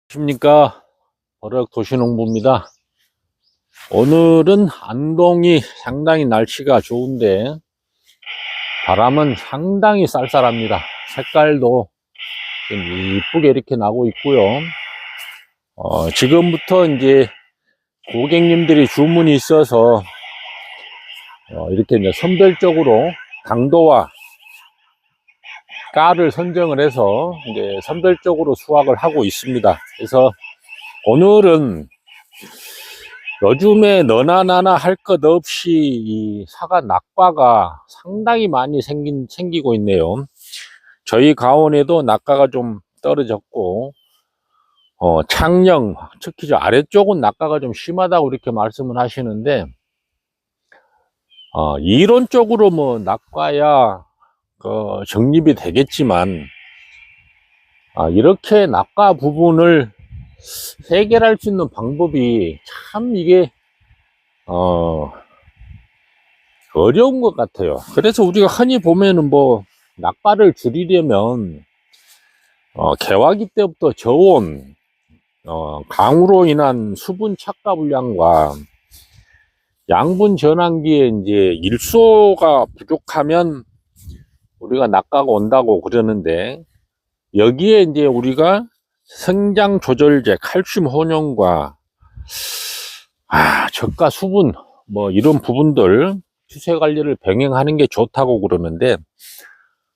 안녕하십니까. 버럭 도시농부입니다. 오늘은 안동이 상당히 날씨가 좋은데 바람은 상당히 쌀쌀합니다. 색깔도 좀 이쁘게 이렇게 나고 있고요. 지금부터 이제 고객님들이 주문이 있어서 이렇게 이제 선별적으로 당도와 가를 선정을 해서 이제 선별적으로 수확을 하고 있습니다. 그래서 오늘은 요즘에 너나 나나 할 것 없이 이 사과 낙과가 상당히 많이 생기고 있네요. 저희 가온에도 낙과가 좀 떨어졌고, 창녕, 특히 저 아래쪽은 낙과가 좀 심하다고 이렇게 말씀을 하시는데, 이론적으로 뭐 낙과야 정립이 되겠지만, 이렇게 낙과 부분을 해결할 수 있는 방법이 참 이게 어려운 것 같아요. 그래서 우리가 흔히 보면은 뭐 낙과를 줄이려면 개화기 때부터 저온 강우로 인한 수분 착가 불량과 양분 전환기에 이제 일소가 부족하면 우리가 낙과가 온다고 그러는데, 여기에 이제 우리가 성장 조절제 칼슘 혼용과 저가 수분 뭐 이런 부분들 추세 관리를 병행하는 게 좋다고 그러는데,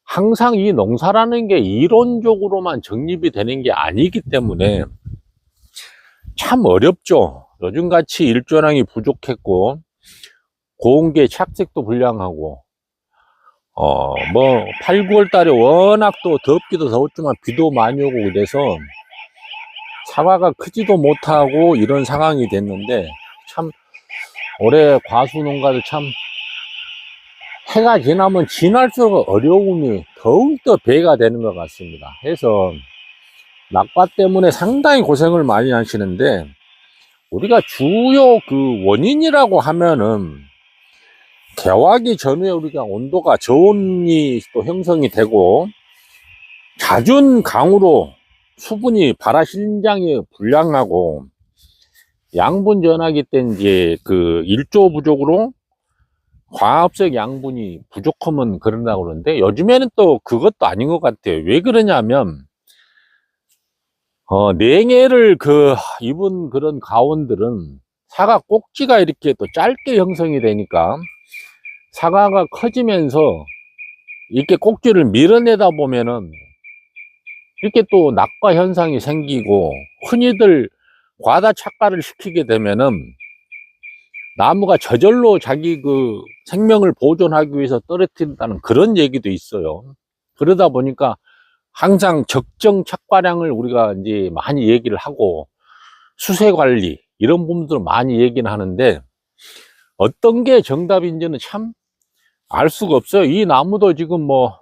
항상 이 농사라는 게 이론적으로만 정립이 되는 게 아니기 때문에 참 어렵죠. 요즘같이 일조량이 부족했고 고온계 착색도 불량하고 뭐 8, 9월 달에 워낙 또 덥기도 더웠지만 비도 많이 오고 그래서 사과가 크지도 못하고 이런 상황이 됐는데, 참 올해 과수 농가들 참 해가 지나면 지날수록 어려움이 더욱더 배가 되는 것 같습니다. 그래서 낙과 때문에 상당히 고생을 많이 하시는데, 우리가 주요 그 원인이라고 하면은 개화기 전후에 우리가 온도가 저온이 또 형성이 되고 잦은 강우로 수분이 발화 신장이 불량하고 양분 전하기 때 이제 그 일조 부족으로 과합성 양분이 부족하면 그런다고 그러는데, 요즘에는 또 그것도 아닌 것 같아요. 왜 그러냐면 냉해를 입은 그런 가온들은 사과 꼭지가 이렇게 또 짧게 형성이 되니까 사과가 커지면서 이렇게 꼭지를 밀어내다 보면은 이렇게 또 낙과 현상이 생기고, 흔히들 과다 착과를 시키게 되면은 나무가 저절로 자기 그 생명을 보존하기 위해서 떨어뜨린다는 그런 얘기도 있어요. 그러다 보니까 항상 적정 착과량을 우리가 이제 많이 얘기를 하고 수세 관리 이런 부분들을 많이 얘기는 하는데, 어떤 게 정답인지는 참 알 수가 없어요. 이 나무도 지금 뭐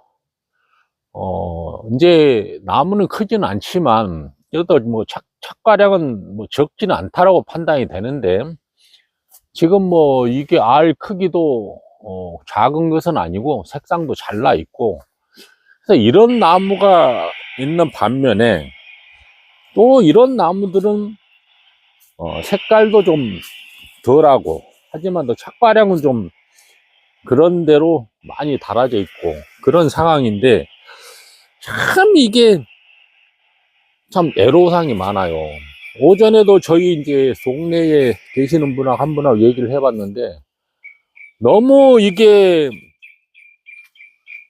이제 나무는 크지는 않지만 그래도 뭐 착과량은 뭐 적지는 않다라고 판단이 되는데, 지금 뭐 이게 알 크기도 작은 것은 아니고 색상도 잘 나 있고, 그래서 이런 나무가 있는 반면에 또 이런 나무들은 색깔도 좀 덜하고 하지만 또 착과량은 좀 그런 대로 많이 달아져 있고 그런 상황인데, 참 이게 참 애로사항이 많아요. 오전에도 저희 이제 동네에 계시는 분하고 한 분하고 얘기를 해봤는데, 너무 이게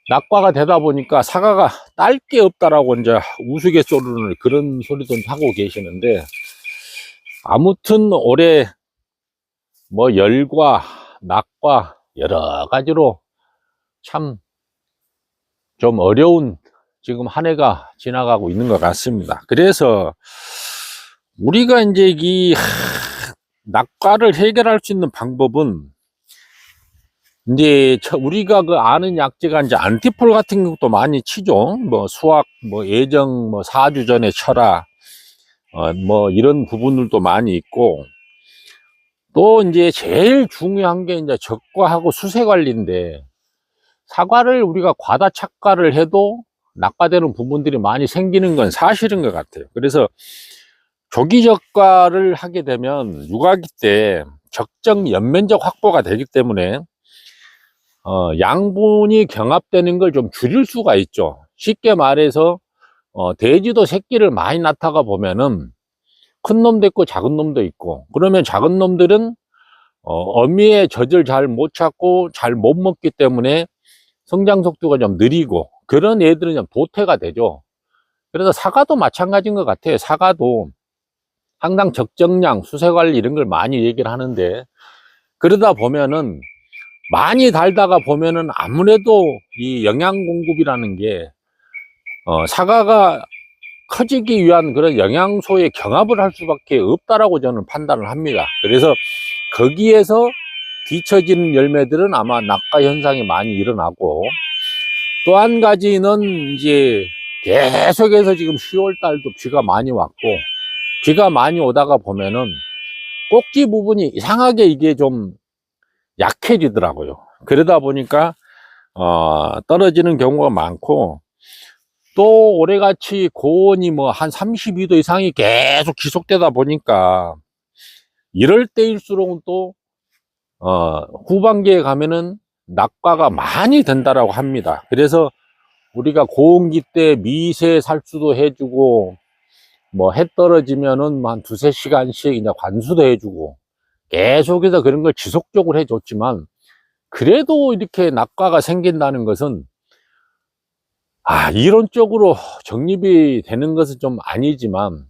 낙과가 되다 보니까 사과가 딸 게 없다라고 이제 우스갯소리를 그런 소리도 하고 계시는데, 아무튼 올해 뭐 열과 낙과 여러 가지로 참 좀 어려운 지금 한 해가 지나가고 있는 것 같습니다. 그래서 우리가 이제 이 낙과를 해결할 수 있는 방법은 이제 우리가 그 아는 약재가 이제 안티폴 같은 것도 많이 치죠. 뭐 수학, 뭐 예정, 뭐 4주 전에 쳐라, 뭐 이런 부분들도 많이 있고, 또 이제 제일 중요한 게 이제 적과하고 수세 관리인데, 사과를 우리가 과다 착과를 해도 낙과되는 부분들이 많이 생기는 건 사실인 것 같아요. 그래서 조기 적과를 하게 되면 육아기 때 적정 연면적 확보가 되기 때문에 양분이 경합되는 걸 좀 줄일 수가 있죠. 쉽게 말해서 돼지도 새끼를 많이 낳다가 보면은 큰 놈도 있고 작은 놈도 있고, 그러면 작은 놈들은 어미의 젖을 잘 못 찾고 잘 못 먹기 때문에 성장 속도가 좀 느리고, 그런 애들은 좀 도태가 되죠. 그래서 사과도 마찬가지인 것 같아요. 사과도 항상 적정량, 수세관리 이런 걸 많이 얘기를 하는데, 그러다 보면은 많이 달다가 보면은 아무래도 이 영양 공급이라는 게 사과가 커지기 위한 그런 영양소의 경합을 할 수밖에 없다라고 저는 판단을 합니다. 그래서 거기에서 뒤처지는 열매들은 아마 낙과 현상이 많이 일어나고, 또 한 가지는 이제 계속해서 지금 10월 달도 비가 많이 왔고, 비가 많이 오다가 보면은 꼭지 부분이 이상하게 이게 좀 약해지더라고요. 그러다 보니까 떨어지는 경우가 많고, 또 올해같이 고온이 뭐 한 32도 이상이 계속 지속되다 보니까 이럴 때일수록 또 후반기에 가면은 낙과가 많이 된다라고 합니다. 그래서 우리가 고온기 때 미세 살수도 해주고, 뭐 해 떨어지면은 한 두세 시간씩 이제 관수도 해주고, 계속해서 그런 걸 지속적으로 해줬지만, 그래도 이렇게 낙과가 생긴다는 것은 이론적으로 정립이 되는 것은 좀 아니지만,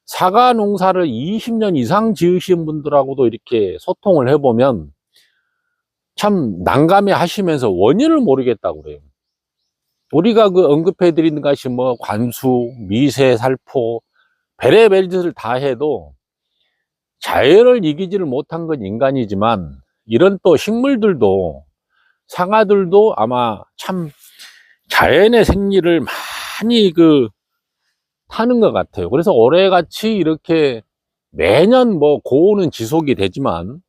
사과 농사를 20년 이상 지으신 분들하고도 이렇게 소통을 해보면 참 난감해 하시면서 원인을 모르겠다고 그래요. 우리가 그 언급해 드리는 것이 뭐 관수, 미세, 살포, 베레벨 짓을 다 해도 자연을 이기지를 못한 건 인간이지만, 이런 또 식물들도, 상아들도 아마 참 자연의 생리를 많이 타는 것 같아요. 그래서 올해같이 이렇게 매년 뭐 고온은 지속이 되지만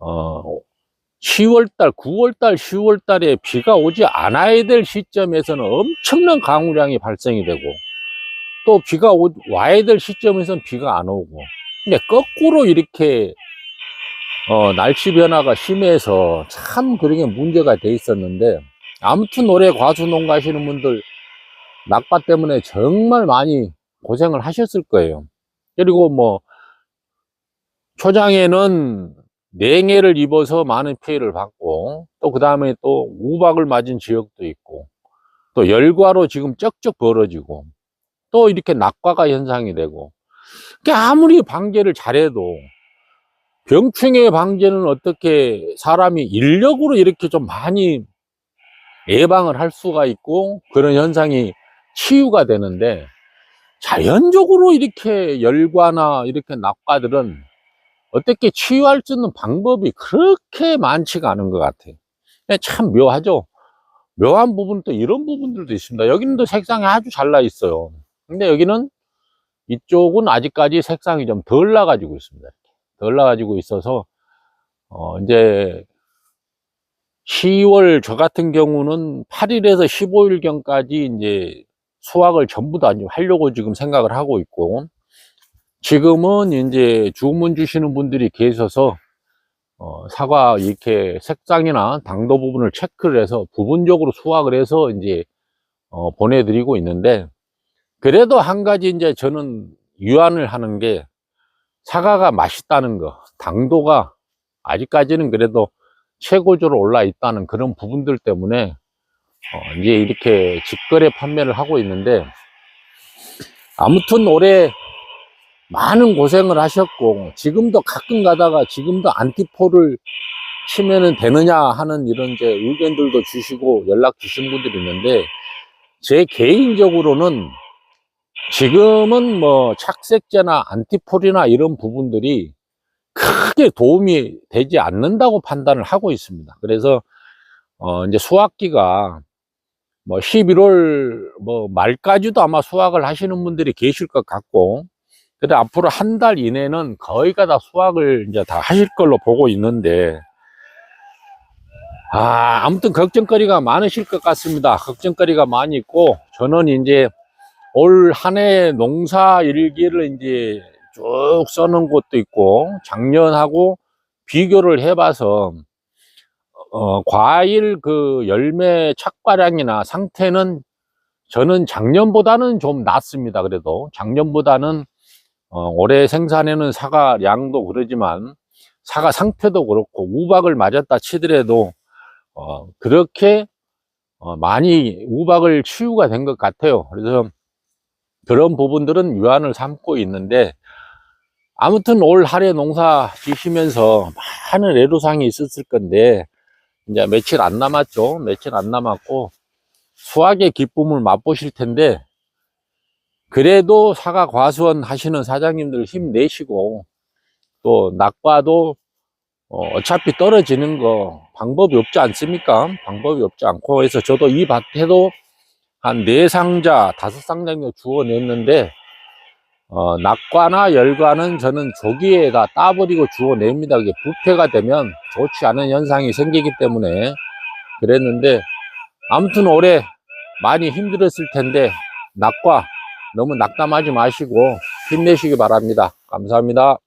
10월달, 9월달, 10월달에 비가 오지 않아야 될 시점에서는 엄청난 강우량이 발생이 되고, 또 비가 와야 될 시점에서는 비가 안 오고, 근데 거꾸로 이렇게 날씨 변화가 심해서 참 그런 문제가 돼 있었는데, 아무튼 올해 과수농가 하시는 분들 낙과 때문에 정말 많이 고생을 하셨을 거예요. 그리고 뭐 초장에는 냉해를 입어서 많은 피해를 받고, 또 그 다음에 또 우박을 맞은 지역도 있고, 또 열과로 지금 쩍쩍 벌어지고, 또 이렇게 낙과가 현상이 되고, 그러니까 아무리 방제를 잘해도 병충해 방제는 어떻게 사람이 인력으로 이렇게 좀 많이 예방을 할 수가 있고 그런 현상이 치유가 되는데, 자연적으로 이렇게 열과나 이렇게 낙과들은 어떻게 치유할 수 있는 방법이 그렇게 많지가 않은 것 같아요. 참 묘하죠. 묘한 부분, 또 이런 부분들도 있습니다. 여기는 또 색상이 아주 잘 나 있어요. 근데 여기는, 이쪽은 아직까지 색상이 좀 덜 나가지고 있습니다. 덜 나가지고 있어서 이제 10월 저 같은 경우는 8일에서 15일경까지 이제 수확을 전부 다 하려고 지금 생각을 하고 있고, 지금은 이제 주문 주시는 분들이 계셔서 사과 이렇게 색상이나 당도 부분을 체크를 해서 부분적으로 수확을 해서 이제 보내드리고 있는데, 그래도 한 가지 이제 저는 유안을 하는 게, 사과가 맛있다는 거, 당도가 아직까지는 그래도 최고조로 올라 있다는 그런 부분들 때문에 이제 이렇게 직거래 판매를 하고 있는데, 아무튼 올해 많은 고생을 하셨고, 지금도 가끔 가다가 지금도 안티포를 치면은 되느냐 하는 이런 이제 의견들도 주시고 연락 주신 분들이 있는데, 제 개인적으로는 지금은 뭐 착색제나 안티폴이나 이런 부분들이 크게 도움이 되지 않는다고 판단을 하고 있습니다. 그래서 이제 수확기가 뭐 11월 뭐 말까지도 아마 수확을 하시는 분들이 계실 것 같고, 그래 앞으로 한 달 이내는 거의가 다 수확을 이제 다 하실 걸로 보고 있는데, 아무튼 걱정거리가 많으실 것 같습니다. 걱정거리가 많이 있고, 저는 이제 올 한 해 농사 일기를 이제 쭉 써놓은 곳도 있고, 작년하고 비교를 해봐서, 과일 그 열매 착과량이나 상태는 저는 작년보다는 좀 낫습니다. 그래도 작년보다는 올해 생산에는 사과 양도 그러지만 사과 상태도 그렇고 우박을 맞았다 치더라도 그렇게 많이 우박을 치유가 된 것 같아요. 그래서 그런 부분들은 유안을 삼고 있는데, 아무튼 올 한해 농사 지시면서 많은 애로사항이 있었을 건데 이제 며칠 안 남았죠. 며칠 안 남았고 수확의 기쁨을 맛보실 텐데, 그래도 사과 과수원 하시는 사장님들 힘내시고, 또 낙과도 어차피 떨어지는 거 방법이 없지 않습니까? 방법이 없지 않고 해서 저도 이 밭에도 한 4상자 5상자 정도 주워냈는데, 낙과나 열과는 저는 조기에다 따버리고 주워냅니다. 이게 부패가 되면 좋지 않은 현상이 생기기 때문에 그랬는데, 아무튼 올해 많이 힘들었을 텐데 낙과 너무 낙담하지 마시고 힘내시기 바랍니다. 감사합니다.